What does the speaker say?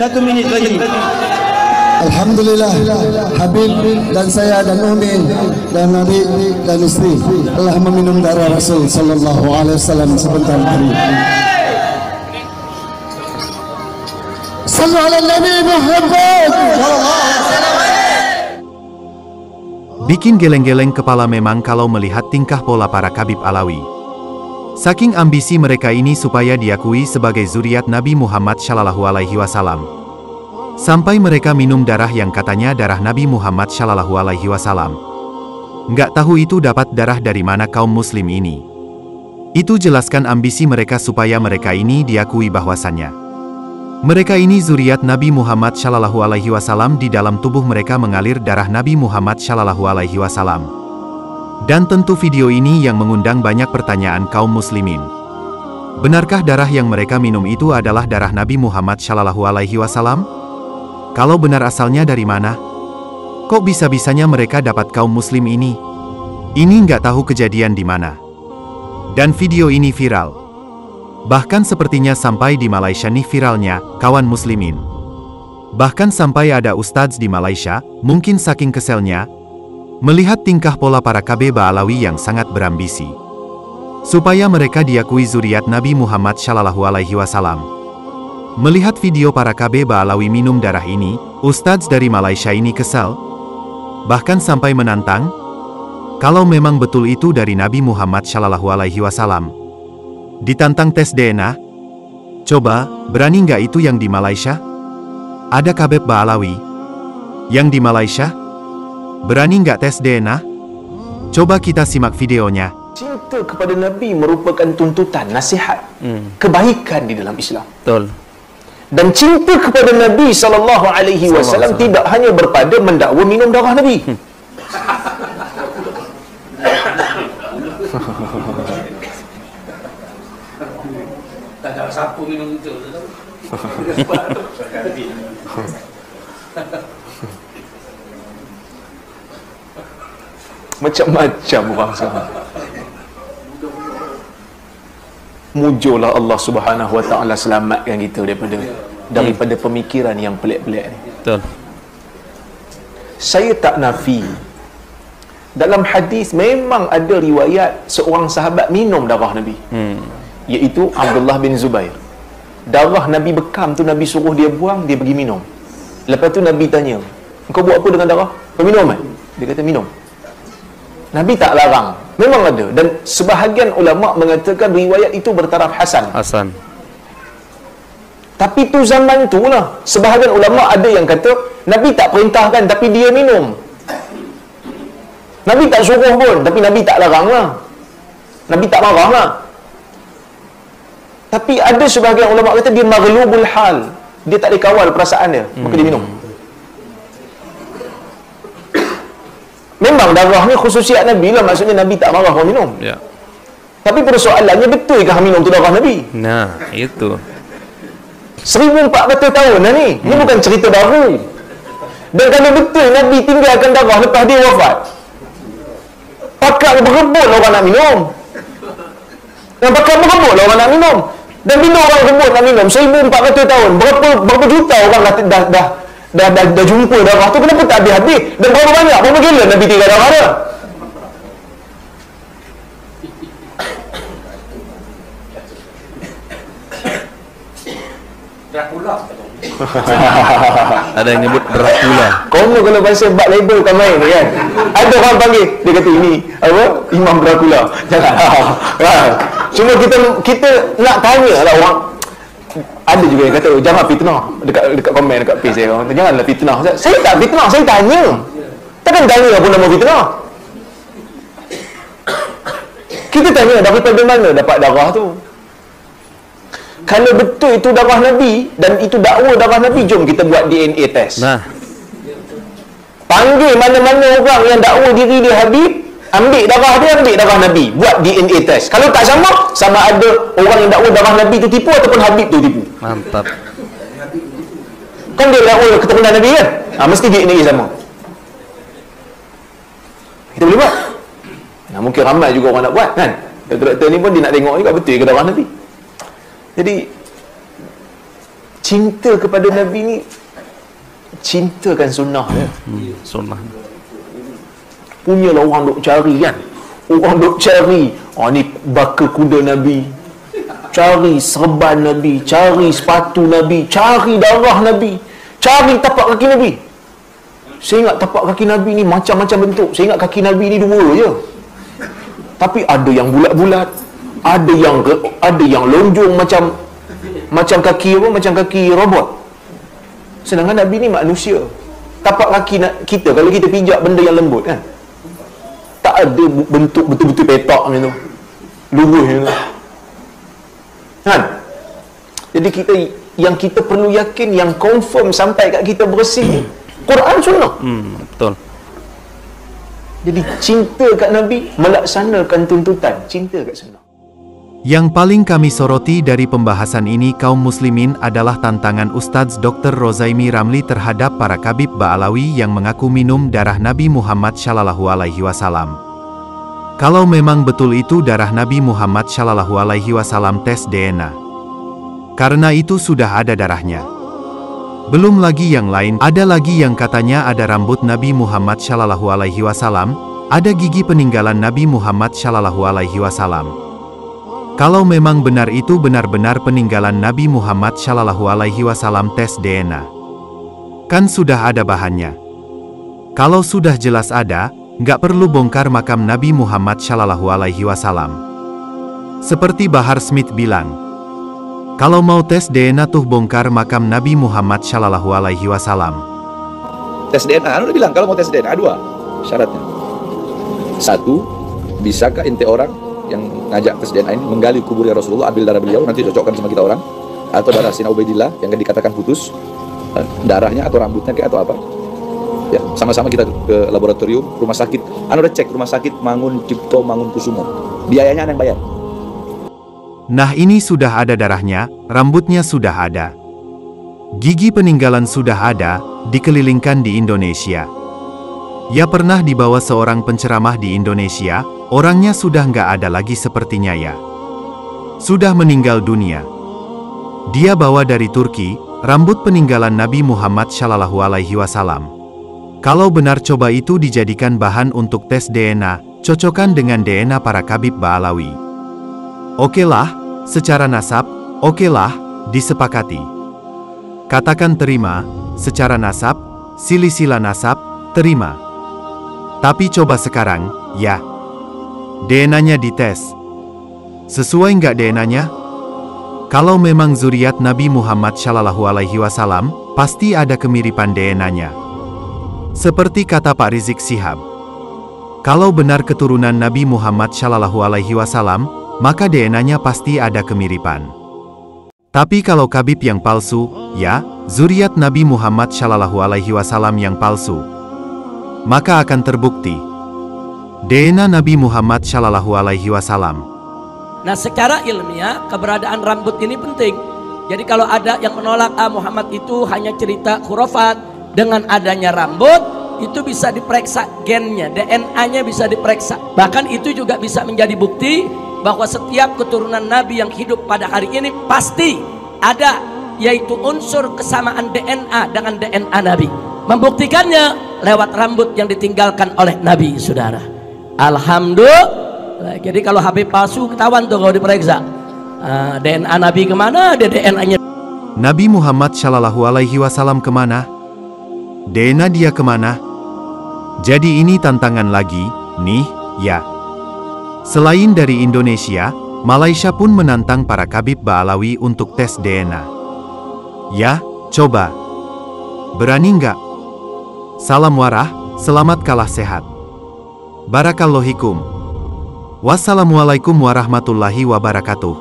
1 minit lagi. Alhamdulillah, Habib dan saya dan Umi dan Nabi dan istri telah meminum darah Rasul sallallahu alaihi wasallam sebentar lagi. Sallu ala Nabi Muhammad. Bikin geleng-geleng kepala memang kalau melihat tingkah pola para Khabib Alawi. Saking ambisi mereka ini supaya diakui sebagai zuriat Nabi Muhammad Shallallahu Alaihi Wasallam. Sampai mereka minum darah yang katanya darah Nabi Muhammad Shallallahu Alaihi Wasallam. Nggak tahu itu dapat darah dari mana kaum muslim ini. Itu jelaskan ambisi mereka supaya mereka ini diakui bahwasannya mereka ini zuriat Nabi Muhammad Shallallahu Alaihi Wasallam, di dalam tubuh mereka mengalir darah Nabi Muhammad Shallallahu Alaihi Wasallam. Dan tentu video ini yang mengundang banyak pertanyaan kaum muslimin. Benarkah darah yang mereka minum itu adalah darah Nabi Muhammad Shallallahu Alaihi Wasallam? Kalau benar asalnya dari mana? Kok bisa-bisanya mereka dapat kaum muslim ini? Ini nggak tahu kejadian di mana. Dan video ini viral. Bahkan sepertinya sampai di Malaysia nih viralnya, kawan muslimin. Bahkan sampai ada ustadz di Malaysia, mungkin saking keselnya, melihat tingkah pola para Khabib Alawi yang sangat berambisi. Supaya mereka diakui zuriat Nabi Muhammad Shallallahu Alaihi Wasallam. Melihat video para Khabib Alawi minum darah ini, ustadz dari Malaysia ini kesal. Bahkan sampai menantang, kalau memang betul itu dari Nabi Muhammad Shallallahu Alaihi Wasallam, ditantang tes DNA. Coba, berani nggak itu yang di Malaysia? Ada Khabib Alawi yang di Malaysia? Berani nggak tes DNA? Coba kita simak videonya. Cinta kepada Nabi merupakan tuntutan, nasihat, kebaikan di dalam Islam. Betul. Dan cinta kepada Nabi sallallahu alaihi wasallam tidak hanya berpada mendakwa minum darah Nabi. Tak ada siapa minum itu. Macam-macam orang sekarang. Mujurlah Allah Subhanahu wa taala selamatkan kita daripada pemikiran yang pelik-pelik ni. Betul. Saya tak nafi, dalam hadis memang ada riwayat seorang sahabat minum darah Nabi, iaitu Abdullah bin Zubair. Darah Nabi bekam tu Nabi suruh dia buang, dia pergi minum. Lepas tu Nabi tanya, "Engkau buat apa dengan darah? Kau minum kan?" Dia kata minum. Nabi tak larang. Memang ada. Dan sebahagian ulama' mengatakan riwayat itu bertaraf hasan. Tapi tu zaman tu lah. Sebahagian ulama' ada yang kata Nabi tak perintahkan tapi dia minum. Nabi tak suruh pun, tapi Nabi tak larang lah. Nabi tak marah lah. Tapi ada sebahagian ulama' kata dia maghlubul hal. Dia tak dikawal perasaan dia, maka dia minum. Memang darah ni khususiat Nabi lah, maksudnya Nabi tak marah orang minum. Ya. Tapi persoalannya, betul ke minum tu darah Nabi? Nah, itu. 1400 tahun dah ni. Ni bukan cerita baru. Dan kalau betul Nabi tinggalkan darah lepas dia wafat, pakar berebut orang nak minum. Dan pakar berebut orang nak minum. Dan bila orang berebut nak minum 1400 tahun, berapa juta orang dah jumpa darah tu, kenapa tak habis-habis? Dan berapa banyak, berapa gila Nabi tinggal darah dia? Dracula. Ada yang nyebut Dracula. Kamu kalau bahasa bak label kan main kan? Ada orang panggil, dia kata ini apa? Imam Dracula. Jangan. Cuma kita nak tanya lah orang. Ada juga yang kata jangan fitnah, dekat komen dekat page saya orang kata janganlah fitnah. Saya tak fitnah, saya tanya. Takkan tanya apa nama fitnah. Kita tanya daripada mana dapat darah tu. Kalau betul itu darah Nabi dan itu dakwa darah Nabi, jom kita buat DNA test. Nah, panggil mana-mana orang yang dakwa diri dia Habib, ambil darah dia, ambil darah Nabi, buat DNA test. Kalau tak sama ada orang yang dakwa darah Nabi tu tipu ataupun Habib tu tipu. mantap. Kan dia dakwa keturunan Nabi kan? Mesti DNA sama. Kita boleh buat. Mungkin ramai juga orang nak buat kan. Doktor-doktor ni pun dia nak tengok juga betul ke darah Nabi. Jadi cinta kepada Nabi ni cintakan sunnah dia. Sunnah. Punyalah orang duk cari kan. Orang duk cari, ni baka kuda Nabi, cari serban Nabi, cari sepatu Nabi, cari darah Nabi, cari tapak kaki Nabi. Saya ingat tapak kaki Nabi ni macam-macam bentuk. Saya ingat kaki Nabi ni 2 je. Tapi ada yang bulat-bulat, ada yang lonjong macam kaki apa? Macam kaki robot. Sedangkan Nabi ni manusia. Tapak kaki kita, kalau kita pijak benda yang lembut kan, tak ada bentuk betul-betul petak macam tu, lurus macam tu kan. Jadi kita perlu yakin, yang confirm sampai kat kita bersih Quran Sunnah. Betul. Jadi cinta kat Nabi, melaksanakan tuntutan cinta kat Sunnah. Yang paling kami soroti dari pembahasan ini kaum muslimin adalah tantangan Ustadz Dr. Rozaimi Ramli terhadap para Khabib Ba'alawi yang mengaku minum darah Nabi Muhammad Shallallahu Alaihi Wasallam. Kalau memang betul itu darah Nabi Muhammad Shallallahu Alaihi Wasallam, tes DNA. Karena itu sudah ada darahnya. Belum lagi yang lain, ada lagi yang katanya ada rambut Nabi Muhammad Shallallahu Alaihi Wasallam, ada gigi peninggalan Nabi Muhammad Shallallahu Alaihi Wasallam. Kalau memang benar itu benar-benar peninggalan Nabi Muhammad Shallallahu Alaihi Wasallam, tes DNA. Kan sudah ada bahannya. Kalau sudah jelas ada, nggak perlu bongkar makam Nabi Muhammad Shallallahu Alaihi Wasallam. Seperti Bahar Smith bilang, kalau mau tes DNA tuh bongkar makam Nabi Muhammad Shallallahu Alaihi Wasallam. Tes DNA, udah bilang kalau mau tes DNA 2 syaratnya. 1, bisakah ente orang yang ngajak tes DNA ini menggali kuburnya Rasulullah, ambil darah beliau, nanti cocokkan sama kita orang, atau darah Sina Ubaidillah yang dikatakan putus, darahnya atau rambutnya kayak atau apa. Ya, sama-sama kita ke laboratorium, rumah sakit. Udah cek rumah sakit Mangun Cipto Mangunkusumo. Biayanya yang bayar. Nah, ini sudah ada darahnya, rambutnya sudah ada. Gigi peninggalan sudah ada, dikelilingkan di Indonesia. Ya, pernah dibawa seorang penceramah di Indonesia, orangnya sudah nggak ada lagi sepertinya ya. Sudah meninggal dunia. Dia bawa dari Turki, rambut peninggalan Nabi Muhammad Shallallahu Alaihi Wasallam. Kalau benar coba itu dijadikan bahan untuk tes DNA, cocokkan dengan DNA para Khabib Ba'alawi. Okelah, secara nasab, okelah, disepakati. Katakan terima, secara nasab, silsilah nasab, terima. Tapi coba sekarang, ya. DNA-nya dites. Sesuai nggak DNA-nya? Kalau memang zuriat Nabi Muhammad Shallallahu Alaihi Wasallam, pasti ada kemiripan DNA-nya. Seperti kata Pak Rizik Syihab. Kalau benar keturunan Nabi Muhammad Shallallahu Alaihi Wasallam, maka DNA-nya pasti ada kemiripan. Tapi kalau Khabib yang palsu, ya, zuriat Nabi Muhammad Shallallahu Alaihi Wasallam yang palsu, maka akan terbukti DNA Nabi Muhammad Shallallahu Alaihi Wasallam. Nah, secara ilmiah keberadaan rambut ini penting. Jadi kalau ada yang menolak Muhammad itu hanya cerita khurafat, dengan adanya rambut itu bisa diperiksa gennya, DNA-nya bisa diperiksa. Bahkan itu juga bisa menjadi bukti bahwa setiap keturunan Nabi yang hidup pada hari ini pasti ada, yaitu unsur kesamaan DNA dengan DNA Nabi. Membuktikannya lewat rambut yang ditinggalkan oleh Nabi, saudara. Alhamdulillah. Jadi kalau Habib palsu ketahuan tuh kalau diperiksa. DNA Nabi kemana? Ada DNA-nya. Nabi Muhammad Shallallahu Alaihi Wasallam kemana? DNA dia kemana? Jadi ini tantangan lagi, nih, ya. Selain dari Indonesia, Malaysia pun menantang para Khabib Ba'alawi untuk tes DNA. Ya, coba. Berani nggak? Salam warah, selamat kalah sehat. Barakallohikum. Wassalamualaikum warahmatullahi wabarakatuh.